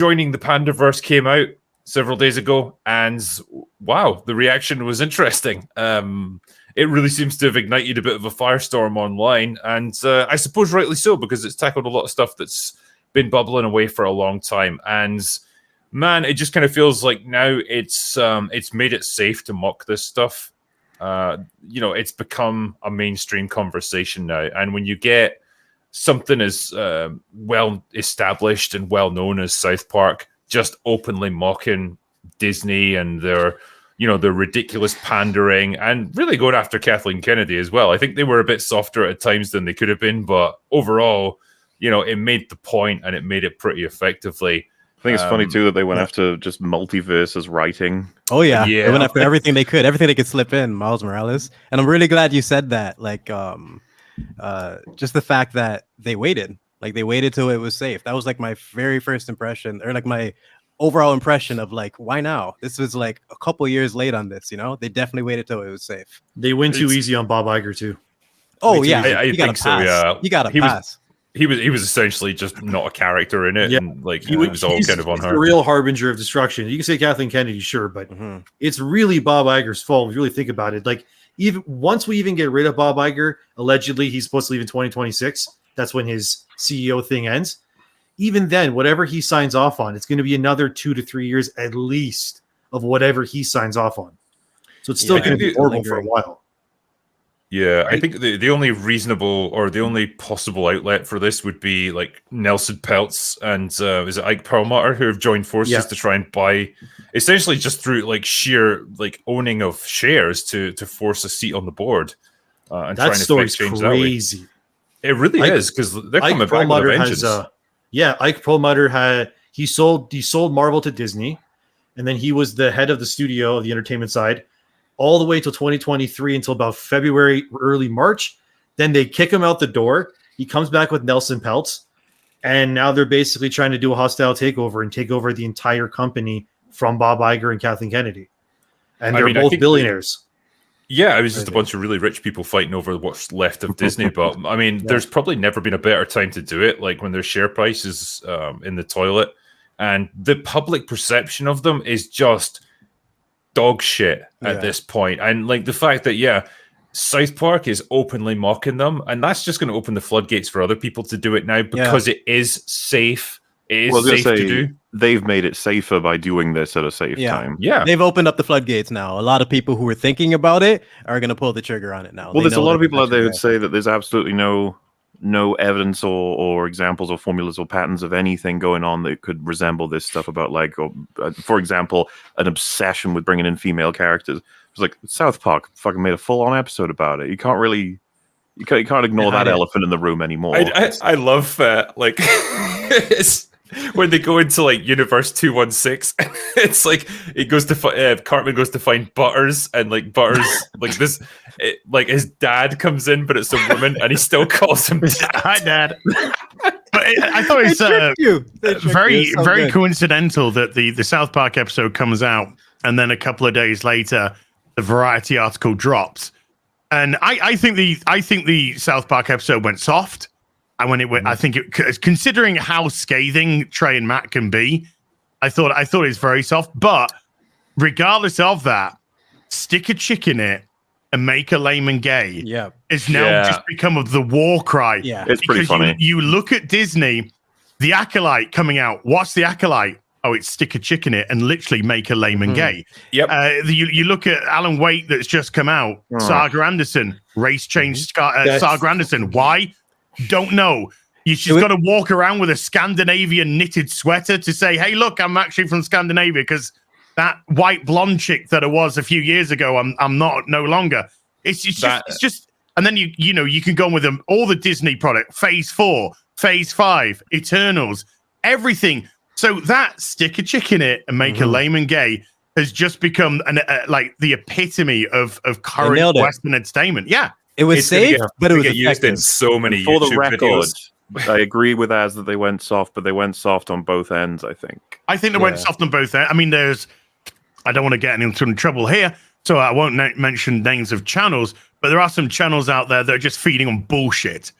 Joining the Panderverse came out several days ago, and wow, the reaction was interesting. It really seems to have ignited a bit of a firestorm online, and I suppose rightly so, because it's tackled a lot of stuff that's been bubbling away for a long time. And man, it just kind of feels like now it's made it safe to mock this stuff. It's become a mainstream conversation now, and when you get something as well established and well known as South Park just openly mocking Disney and their ridiculous pandering, and really going after Kathleen Kennedy as well. I think they were a bit softer at times than they could have been, but overall, it made the point, and it made it pretty effectively. I think it's funny too that they went after just multiverse as writing. Oh yeah. They went after everything they could slip in, Miles Morales. And I'm really glad you said that. Like, just the fact that they waited till it was safe. That was like my very first impression, or like my overall impression of like, why now? This was like a couple years late on this. They definitely waited till it was safe. They went too easy on Bob Iger too. Oh yeah, I think so. Yeah, you got to pass. He was essentially just not a character in it, and like he was all kind of on her. The real harbinger of destruction. You can say Kathleen Kennedy, sure, but it's really Bob Iger's fault. If you really think about it, like even once we even get rid of Bob Iger, allegedly he's supposed to leave in 2026. That's when his CEO thing ends. Even then, whatever he signs off on, it's going to be another 2 to 3 years at least of whatever he signs off on. So it's still going to be horrible for a while. Yeah, I think the only reasonable or the only possible outlet for this would be like Nelson Peltz and is it Ike Perlmutter, who have joined forces to try and buy, essentially just through like sheer like owning of shares to force a seat on the board and that trying to story's change crazy. It really is, because they're coming back with a vengeance. Ike Perlmutter he sold Marvel to Disney, and then he was the head of the studio of the entertainment side all the way till 2023 until about February, early March. Then they kick him out the door. He comes back with Nelson Peltz, and now they're basically trying to do a hostile takeover and take over the entire company from Bob Iger and Kathleen Kennedy. And they're both billionaires. Yeah, it was just a bunch of really rich people fighting over what's left of Disney. But I mean, there's probably never been a better time to do it. Like when their share price is in the toilet, and the public perception of them is just dog shit at this point. And like the fact that South Park is openly mocking them, and that's just going to open the floodgates for other people to do it now, because it is safe. It is safe to do. They've made it safer by doing this at a safe time. Yeah, they've opened up the floodgates now. A lot of people who were thinking about it are going to pull the trigger on it now. Well, there's a lot of people out there who say that there's absolutely no evidence or examples or formulas or patterns of anything going on that could resemble this stuff about, like, for example, an obsession with bringing in female characters. It's like South Park fucking made a full-on episode about it. You can't ignore that elephant in the room anymore. I love that. Like, it's when they go into like Universe 216, it's like Cartman goes to find Butters, and like Butters like this, like his dad comes in, but it's a woman, and he still calls him dad. Hi, Dad. But I thought it's very coincidental that the South Park episode comes out, and then a couple of days later, the Variety article drops. And I think the South Park episode went soft. And when it went, I think considering how scathing Trey and Matt can be, I thought it was very soft. But regardless of that, stick a chick in it and make a layman gay. Yeah, is now just become the war cry. Yeah, it's pretty funny. You look at Disney, The Acolyte coming out. What's The Acolyte? Oh, it's stick a chick in it and literally make a layman gay. Yep. You look at Alan Wake that's just come out. Saga Anderson, race change. Saga Anderson. Why? Don't know. She's got to walk around with a Scandinavian knitted sweater to say, "Hey, look, I'm actually from Scandinavia," because that white blonde chick that I was a few years ago, I'm no longer. It's just, and then you can go on with them all the Disney product, Phase 4, Phase 5, Eternals, everything. So that stick a chick in it and make a layman gay has just become like the epitome of current Western entertainment. Yeah. It was safe, but it was used in so many For YouTube the record, videos. I agree with Az that they went soft, but they went soft on both ends, I think. I think they went soft on both ends. I mean, I don't want to get into trouble here, so I won't mention names of channels, but there are some channels out there that are just feeding on bullshit.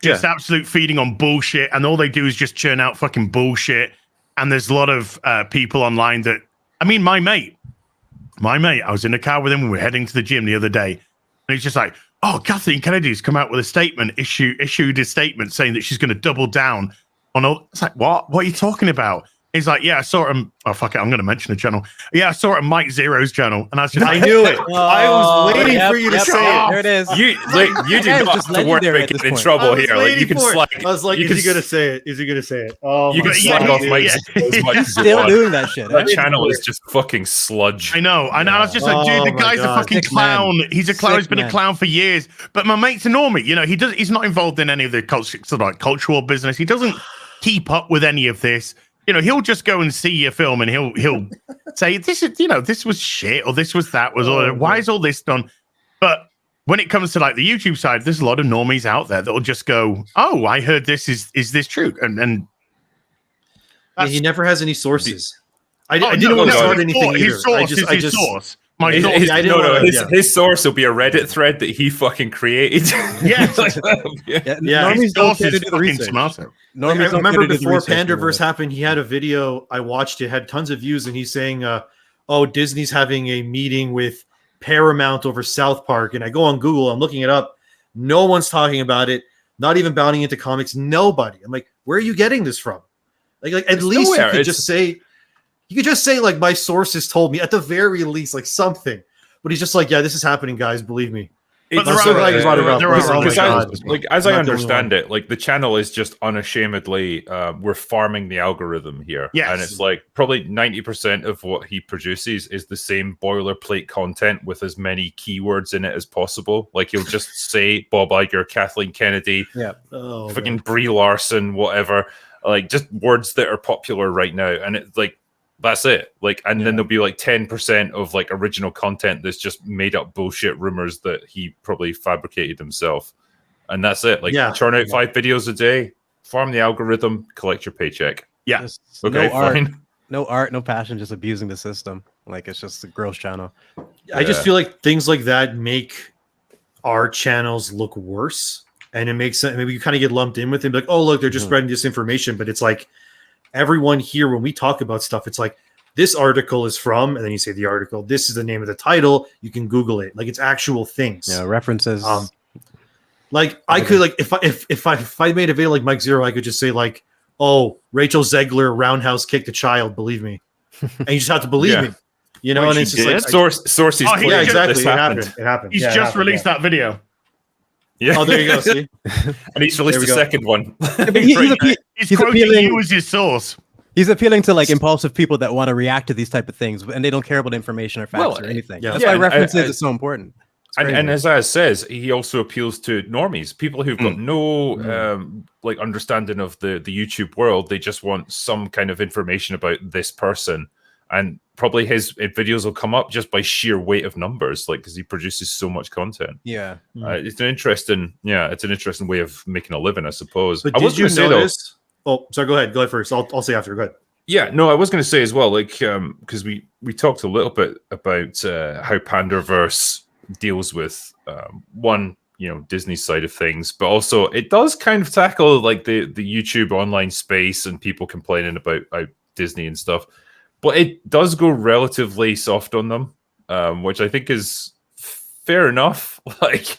Just absolute feeding on bullshit, and all they do is just churn out fucking bullshit. and there's a lot of people online that, I mean, my mate, I was in a car with him when we were heading to the gym the other day, and he's just like, oh, Kathleen Kennedy's come out with a statement, issued a statement saying that she's going to double down on all. It's like, what are you talking about? He's like, yeah, I saw it on, oh, fuck it, I'm going to mention the channel. Yeah, I saw it on Mike Zero's channel. And I was just I knew it. I was waiting for you to say it. There it is. You do not have to worry about getting in trouble here. Like, you can slag. I was like, is he going to say it? Is he going to say it? Oh, you can slag off Mike Zero as much as you Still want. doing that shit. That channel is just fucking sludge. I know. I was just like, dude, the guy's a fucking Sick clown. man. He's a clown. He's Sick been a man. clown for years. But my mate's a normie. You know, he's not involved in any of the cultural business. He doesn't keep up with any of this. You know, he'll just go and see your film and he'll say, this is, this was shit, or this was that, why is all this done? But when it comes to like the YouTube side, there's a lot of normies out there that'll just go, oh, I heard this, is this true? And he never has any sources. I didn't no, want to no, start anything either. His source is his source. My source. His source will be a Reddit thread that he fucking created. Yes. Yeah, his normies don't source care to is do the fucking research. smarter. Like, I Normies don't remember care to do the before research Panderverse anymore. happened, he had a video I watched. It had tons of views, and he's saying, "Oh, Disney's having a meeting with Paramount over South Park." And I go on Google, I'm looking it up. No one's talking about it. Not even bounding into comics. Nobody. I'm like, where are you getting this from? Like at least nowhere. you could just say, like, my sources told me, at the very least, like something. But he's just like, yeah, this is happening, guys. Believe me. But I'm so glad you brought it up. there are- Oh my Because God. as I Not the only understand it, like the channel is just unashamedly, we're farming the algorithm here. Yes. And it's like probably 90% of what he produces is the same boilerplate content with as many keywords in it as possible. Like he'll just say Bob Iger, Kathleen Kennedy, Oh, fucking man. Brie Larson, whatever. Like just words that are popular right now. And it's like, that's it. Like, and then there'll be like 10% of like original content that's just made up bullshit rumors that he probably fabricated himself. And that's it. Like, churn out 5 videos a day, farm the algorithm, collect your paycheck. Yeah. Just Okay, fine. No art, no passion, just abusing the system. Like it's just a gross channel. I just feel like things like that make our channels look worse, and it makes sense. Maybe you kind of get lumped in with them, like, oh, look, they're just spreading disinformation. But it's like everyone here, when we talk about stuff, it's like this article is from, and then you say the article. This is the name of the title. You can Google it. Like it's actual things. Yeah, references. Like I could, like, if I made a video like Mike Zero, I could just say like, oh, Rachel Zegler roundhouse kicked a child. Believe me, and you just have to believe me. You know, Wait, and it's she just did? like Sources. Oh, yeah, exactly. This It happened. It happened. He's Yeah, it just happened, released that video. Yeah. Oh, there you go. See, And he's released There we the go. second one. He's He's quoting appealing- you as his source. He's appealing to like impulsive people that want to react to these type of things, and they don't care about information or facts Well, or anything. yeah. That's Yeah, why and references I- is so important. It's And crazy. as Az says, he also appeals to normies, people who've got no like understanding of the YouTube world. They just want some kind of information about this person, and probably his videos will come up just by sheer weight of numbers, like because he produces so much content. yeah. It's an interesting way of making a living, I suppose. but I was did you gonna say, though, notice? Oh, sorry. Go ahead. Go ahead first. I'll say after. Go ahead. yeah, no, I was going to say as well, like, because we talked a little bit about how Panderverse deals with one, Disney side of things, but also it does kind of tackle like the YouTube online space and people complaining about Disney and stuff, but it does go relatively soft on them, which I think is fair enough. Like,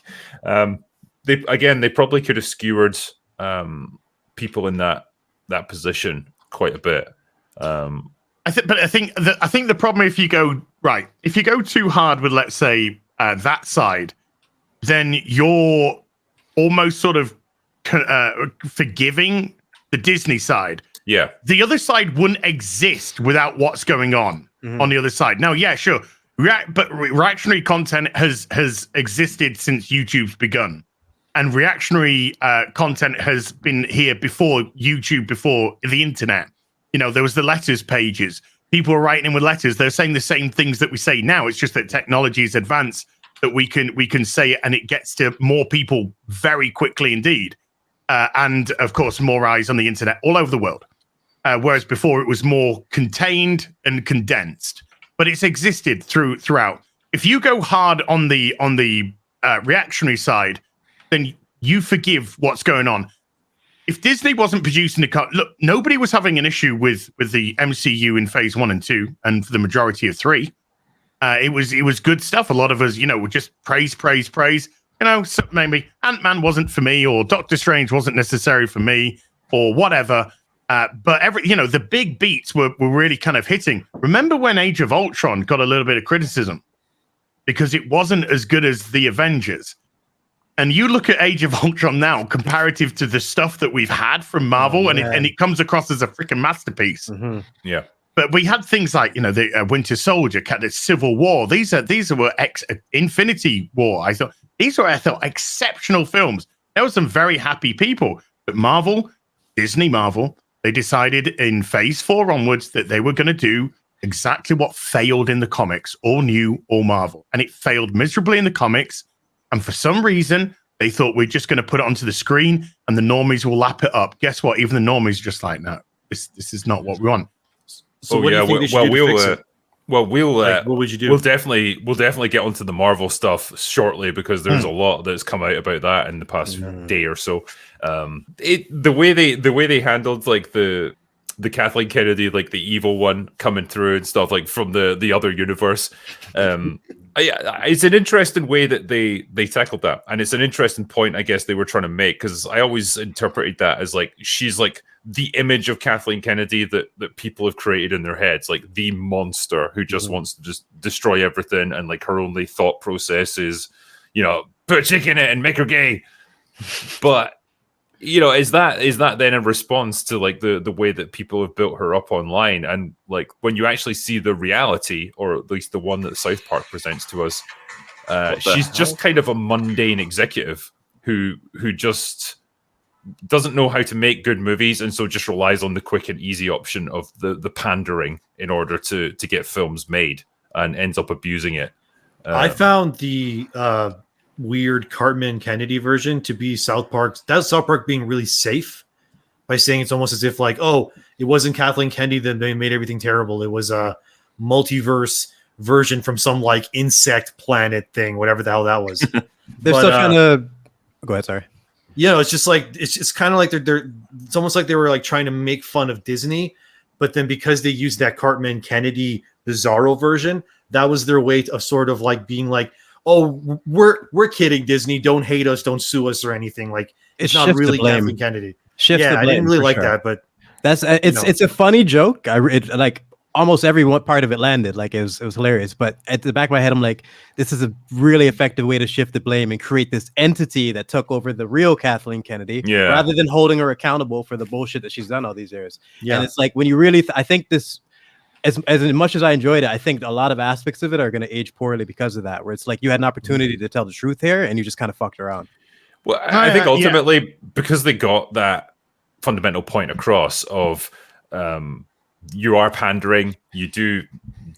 they probably could have skewered people in that position quite a bit. I think the problem, if you go too hard with, let's say, that side, then you're almost sort of forgiving the Disney side. Yeah. The other side wouldn't exist without what's going on the other side. Now, yeah, sure, but reactionary content has existed since YouTube's begun, and reactionary content has been here before YouTube, before the internet. There was the letters pages. People were writing in with letters. They're saying the same things that we say now. It's just that technology is advanced, that we can say it and it gets to more people very quickly indeed. And of course, more eyes on the internet all over the world. Whereas before it was more contained and condensed, but it's existed throughout. If you go hard on the reactionary side, then you forgive what's going on. if Disney wasn't producing the cut, look, nobody was having an issue with the MCU in phase 1 and 2, and for the majority of 3. It was good stuff. A lot of us, would just praise. So maybe Ant-Man wasn't for me, or Doctor Strange wasn't necessary for me, or whatever. But the big beats were really kind of hitting. Remember when Age of Ultron got a little bit of criticism because it wasn't as good as the Avengers? And you look at Age of Ultron now, comparative to the stuff that we've had from Marvel, and it comes across as a freaking masterpiece. Mm-hmm. Yeah. But we had things like, the Winter Soldier, the Civil War. These were Infinity War. I thought exceptional films. There were some very happy people. But Disney Marvel, they decided in phase 4 onwards that they were going to do exactly what failed in the comics, all new, all Marvel. And it failed miserably in the comics. And for some reason, they thought we're just going to put it onto the screen and the normies will lap it up. Guess what? Even the normies are just like, no, this is not what we want. So what do you think they should do to fix it? What would you do? We'll definitely get onto the Marvel stuff shortly, because there's a lot that's come out about that in the past day or so. The way they handled like the Kathleen Kennedy, like the evil one coming through and stuff, like from the other universe. It's an interesting way that they tackled that, and it's an interesting point I guess they were trying to make, because I always interpreted that as like she's like the image of Kathleen Kennedy that people have created in their heads, like the monster who just wants to just destroy everything, and like her only thought process is, put a chick in it and make her gay. But is that then in response to like the way that people have built her up online? And like when you actually see the reality, or at least the one that South Park presents to us, she's just kind of a mundane executive who just doesn't know how to make good movies, and so just relies on the quick and easy option of the pandering in order to get films made, and ends up abusing it. I found the weird Cartman Kennedy version to be South Park. That's South Park being really safe by saying it's almost as if like, oh, it wasn't Kathleen Kennedy that they made everything terrible. It was a multiverse version from some like insect planet thing, whatever the hell that was. They're still trying to go ahead. Sorry. It's just like it's kind of like they're it's almost like they were like trying to make fun of Disney, but then because they used that Cartman Kennedy Bizarro version, that was their way of sort of like being like, oh, we're kidding, Disney, don't hate us, don't sue us or anything. Like it's not really Kathleen Kennedy. I didn't really like that, but that's it's a funny joke. Like almost every one part of it landed. Like it was hilarious. But at the back of my head, I'm like, this is a really effective way to shift the blame and create this entity that took over the real Kathleen Kennedy, rather than holding her accountable for the bullshit that she's done all these years. Yeah. And it's like when you really, I think this, as much as I enjoyed it, I think a lot of aspects of it are going to age poorly because of that. Where it's like you had an opportunity to tell the truth here, and you just kind of fucked around. Well, I think ultimately because they got that fundamental point across of. You are pandering. You do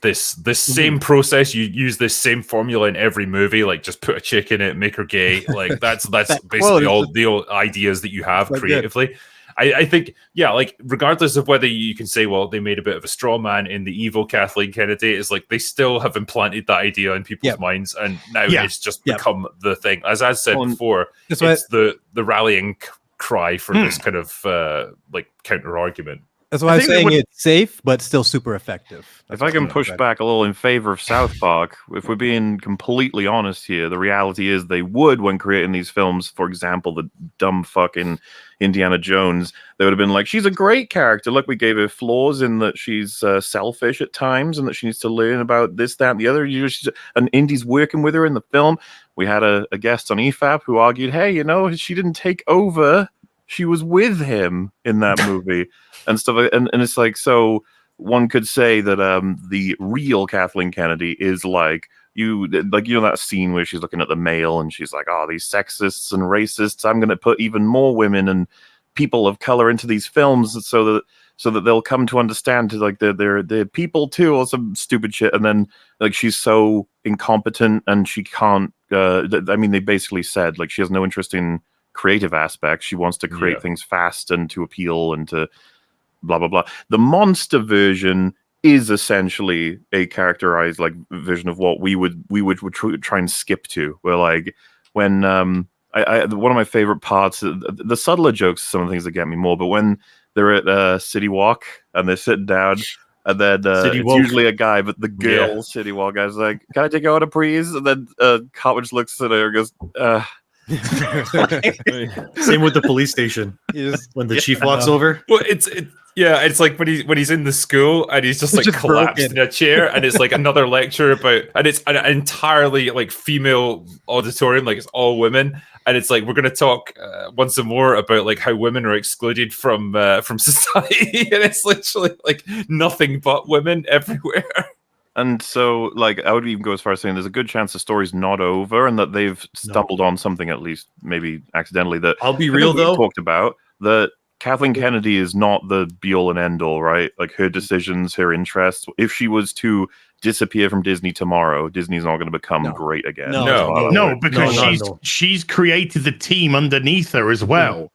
this same process. You use this same formula in every movie. Like just put a chick in it, make her gay. Like that's basically all the old ideas that you have creatively. Good. I think, like regardless of whether you can say, well, they made a bit of a straw man in the evil Kathleen Kennedy, it's like they still have implanted that idea in people's minds, and now it's just become the thing. As I said before, it's the rallying cry for this kind of like counter argument. That's why I'm saying it's safe, but still super effective. If I can push back a little in favor of South Park, if we're being completely honest here, the reality is they would, when creating these films, for example, the dumb fucking Indiana Jones, they would have been like, she's a great character. Look, we gave her flaws in that she's selfish at times and that she needs to learn about this, that, and the other. And Indy's working with her in the film. We had a guest on EFAP who argued, hey, she didn't take over. She was with him in that movie and stuff. And it's like, so one could say that the real Kathleen Kennedy is like that scene where she's looking at the mail and she's like, oh, these sexists and racists, I'm going to put even more women and people of color into these films so that they'll come to understand to like they're people too, or some stupid shit. And then like she's so incompetent and she can't they basically said like she has no interest in creative aspects. She wants to create things fast and to appeal and to blah blah blah. The monster version is essentially a characterized like version of what we would try and skip to. Where like when one of my favorite parts, the subtler jokes, some of the things that get me more, but when they're at City Walk and they're sitting down, and then it's usually a guy, but the girl City Walk guy's like, "Can I take your order, please?" And then Cartman just looks at her and goes, Same with the police station when the chief walks over. Well, it's like when he's in the school and he's just like collapsed in a chair, and it's like another lecture about, and it's an entirely like female auditorium, like it's all women, and it's like we're going to talk once more about like how women are excluded from society, and it's literally like nothing but women everywhere. And so, like, I would even go as far as saying there's a good chance the story's not over and that they've stumbled on something, at least maybe accidentally, that I'll be real though, talked about, that Kathleen Kennedy is not the be-all and end-all, right? Like, her decisions, her interests, if she was to disappear from Disney tomorrow, Disney's not going to become great again. No, because she's created the team underneath her as well.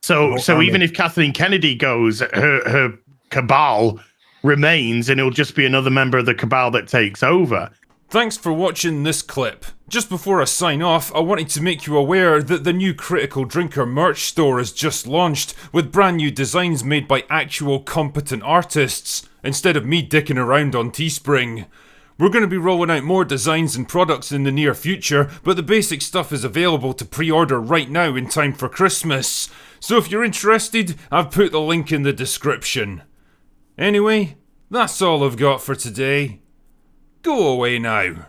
So even if Kathleen Kennedy goes, her cabal remains, and it'll just be another member of the cabal that takes over. Thanks for watching this clip. Just before I sign off, I wanted to make you aware that the new Critical Drinker merch store is just launched, with brand new designs made by actual competent artists, instead of me dicking around on Teespring. We're going to be rolling out more designs and products in the near future, but the basic stuff is available to pre-order right now in time for Christmas. So if you're interested, I've put the link in the description. Anyway, that's all I've got for today. Go away now.